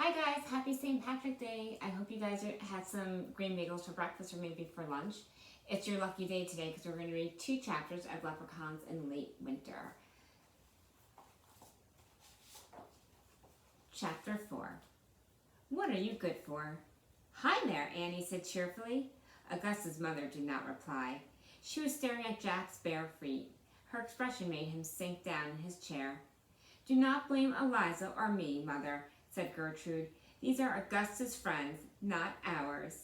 Hi guys, happy St. Patrick's Day. I hope you guys had some green bagels for breakfast or maybe for lunch. It's your lucky day today because we're going to read 2 chapters of Leprechauns in Late Winter. Chapter 4. What are you good for? Hi there, Annie said cheerfully. Augusta's mother did not reply. She was staring at Jack's bare feet. Her expression made him sink down in his chair. Do not blame Eliza or me, Mother, said Gertrude. These are Augusta's friends, not ours.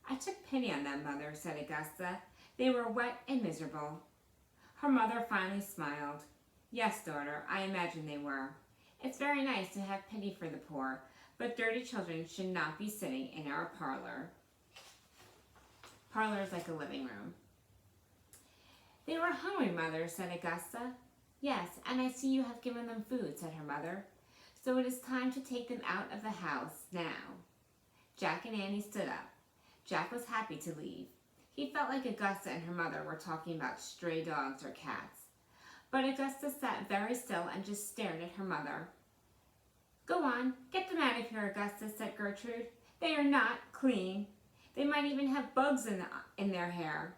I took pity on them, Mother, said Augusta. They were wet and miserable. Her mother finally smiled. Yes, daughter, I imagine they were. It's very nice to have pity for the poor, but dirty children should not be sitting in our parlor. Parlor is like a living room. They were hungry, Mother, said Augusta. Yes, and I see you have given them food, said her mother. So it is time to take them out of the house now. Jack and Annie stood up. Jack was happy to leave. He felt like Augusta and her mother were talking about stray dogs or cats. But Augusta sat very still and just stared at her mother. Go on, get them out of here, Augusta, said Gertrude. They are not clean. They might even have bugs in their hair.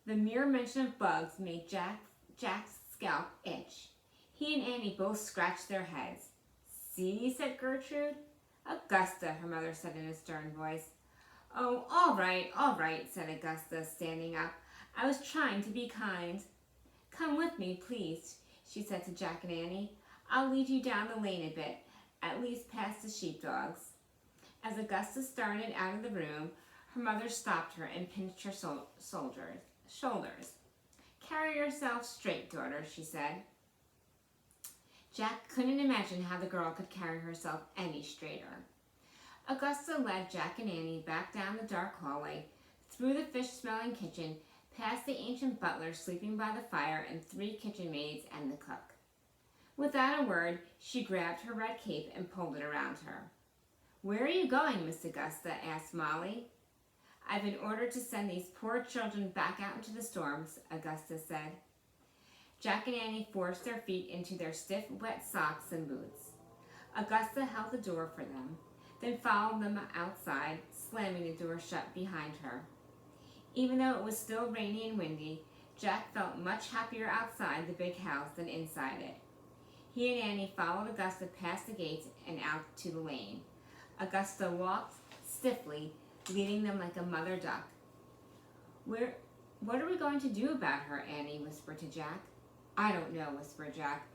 The mere mention of bugs made Jack's scalp itch. He and Annie both scratched their heads. See, said Gertrude. Augusta, her mother said in a stern voice. Oh, all right, said Augusta, standing up. I was trying to be kind. Come with me, please, she said to Jack and Annie. I'll lead you down the lane a bit, at least past the sheepdogs. As Augusta started out of the room, her mother stopped her and pinched her shoulders. Carry yourself straight, daughter, she said. Jack couldn't imagine how the girl could carry herself any straighter. Augusta led Jack and Annie back down the dark hallway, through the fish-smelling kitchen, past the ancient butler sleeping by the fire and 3 kitchen maids and the cook. Without a word, she grabbed her red cape and pulled it around her. Where are you going, Miss Augusta? Asked Molly. I've been ordered to send these poor children back out into the storms, Augusta said. Jack and Annie forced their feet into their stiff, wet socks and boots. Augusta held the door for them, then followed them outside, slamming the door shut behind her. Even though it was still rainy and windy, Jack felt much happier outside the big house than inside it. He and Annie followed Augusta past the gates and out to the lane. Augusta walked stiffly, leading them like a mother duck. What are we going to do about her? Annie whispered to Jack. I don't know, whispered Jack.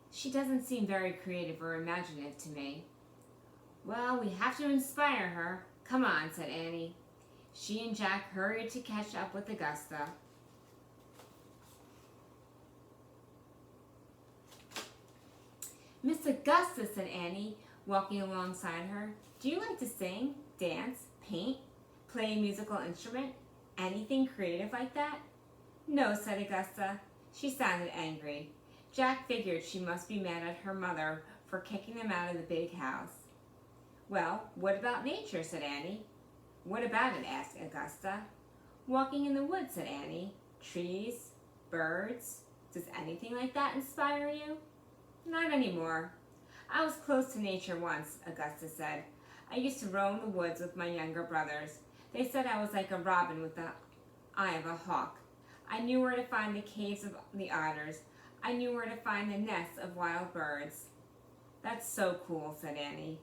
She doesn't seem very creative or imaginative to me. Well, we have to inspire her. Come on, said Annie. She and Jack hurried to catch up with Augusta. Miss Augusta, said Annie, walking alongside her. Do you like to sing, dance, paint, play a musical instrument? Anything creative like that? No, said Augusta. She sounded angry. Jack figured she must be mad at her mother for kicking them out of the big house. Well, what about nature, said Annie. What about it, asked Augusta. Walking in the woods, said Annie. Trees, birds. Does anything like that inspire you? Not anymore. I was close to nature once, Augusta said. I used to roam the woods with my younger brothers. They said I was like a robin with the eye of a hawk. I knew where to find the caves of the otters. I knew where to find the nests of wild birds. That's so cool, said Annie.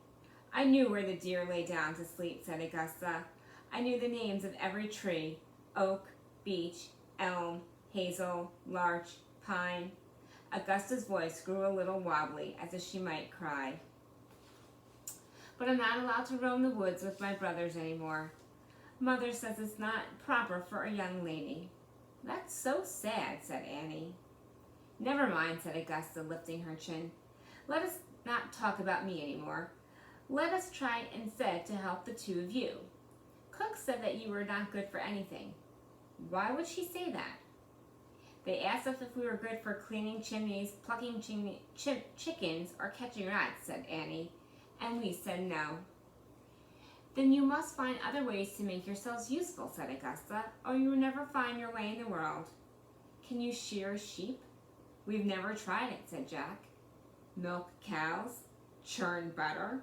I knew where the deer lay down to sleep, said Augusta. I knew the names of every tree, oak, beech, elm, hazel, larch, pine. Augusta's voice grew a little wobbly, as if she might cry. But I'm not allowed to roam the woods with my brothers anymore. Mother says it's not proper for a young lady. That's so sad, said Annie. Never mind, said Augusta, lifting her chin. Let us not talk about me anymore. Let us try instead to help the 2 of you. Cook said that you were not good for anything. Why would she say that? They asked us if we were good for cleaning chimneys, plucking chickens, or catching rats, said Annie, and we said no. Then you must find other ways to make yourselves useful, said Augusta, or you will never find your way in the world. Can you shear sheep? We've never tried it, said Jack. Milk cows? Churn butter?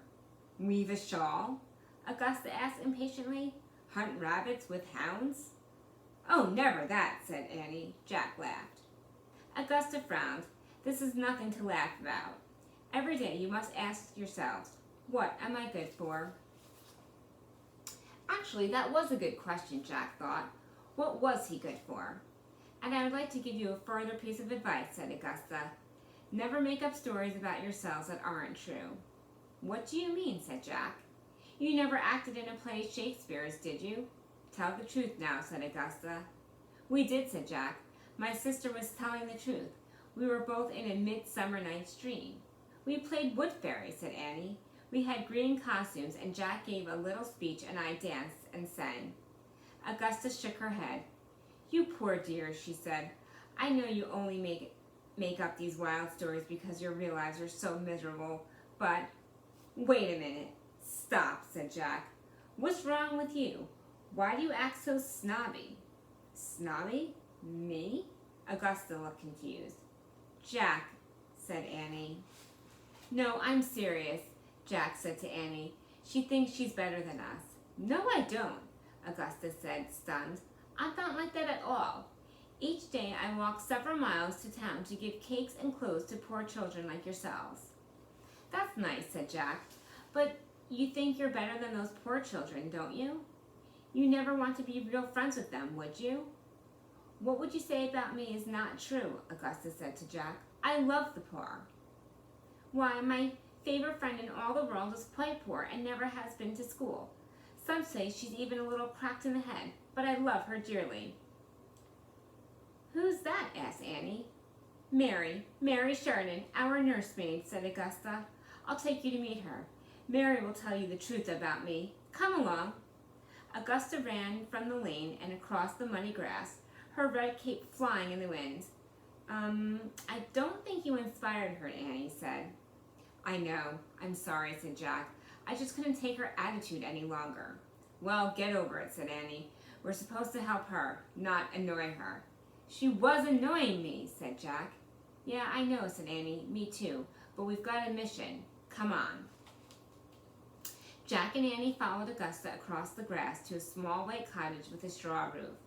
Weave a shawl? Augusta asked impatiently. Hunt rabbits with hounds? Oh, never that, said Annie. Jack laughed. Augusta frowned. This is nothing to laugh about. Every day you must ask yourselves, what am I good for? Actually, that was a good question, Jack thought. What was he good for? And I would like to give you a further piece of advice, said Augusta. Never make up stories about yourselves that aren't true. What do you mean, said Jack. You never acted in a play Shakespeare's, did you? Tell the truth now, said Augusta. We did, said Jack. My sister was telling the truth. We were both in a Midsummer Night's Dream. We played Wood Fairy, said Annie. We had green costumes, and Jack gave a little speech, and I danced and sang. Augusta shook her head. You poor dear, she said. I know you only make up these wild stories because your real lives are so miserable, but... Wait a minute. Stop, said Jack. What's wrong with you? Why do you act so snobby? Snobby? Me? Augusta looked confused. Jack, said Annie. No, I'm serious, Jack said to Annie. She thinks she's better than us. No, I don't, Augusta said, stunned. I'm not like that at all. Each day I walk several miles to town to give cakes and clothes to poor children like yourselves. That's nice, said Jack. But you think you're better than those poor children, don't you? You never want to be real friends with them, would you? What would you say about me is not true, Augusta said to Jack. I love the poor. Why, my favorite friend in all the world is quite poor and never has been to school. Some say she's even a little cracked in the head, but I love her dearly. Who's that? Asked Annie. Mary Sheridan, our nursemaid, said Augusta. I'll take you to meet her. Mary will tell you the truth about me. Come along. Augusta ran from the lane and across the muddy grass, her red cape flying in the wind. I don't think you inspired her, Annie said. I know. I'm sorry, said Jack. I just couldn't take her attitude any longer. Well, get over it, said Annie. We're supposed to help her, not annoy her. She was annoying me, said Jack. Yeah, I know, said Annie. Me too. But we've got a mission. Come on. Jack and Annie followed Augusta across the grass to a small white cottage with a straw roof.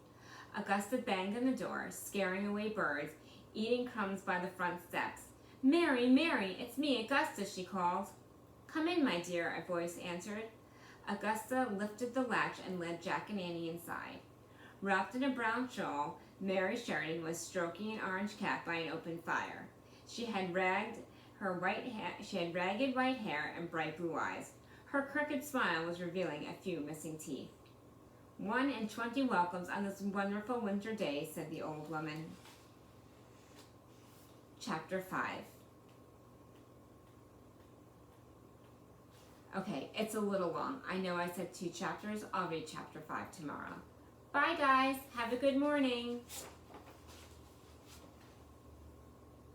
Augusta banged on the door, scaring away birds, eating crumbs by the front steps. Mary, Mary, it's me, Augusta, she called. Come in, my dear, a voice answered. Augusta lifted the latch and led Jack and Annie inside. Wrapped in a brown shawl, Mary Sheridan was stroking an orange cat by an open fire. She had ragged white hair and bright blue eyes. Her crooked smile was revealing a few missing teeth. 1 in 20 welcomes on this wonderful winter day, said the old woman. Chapter 5. Okay, it's a little long. I know I said 2 chapters. I'll read chapter 5 tomorrow. Bye, guys. Have a good morning.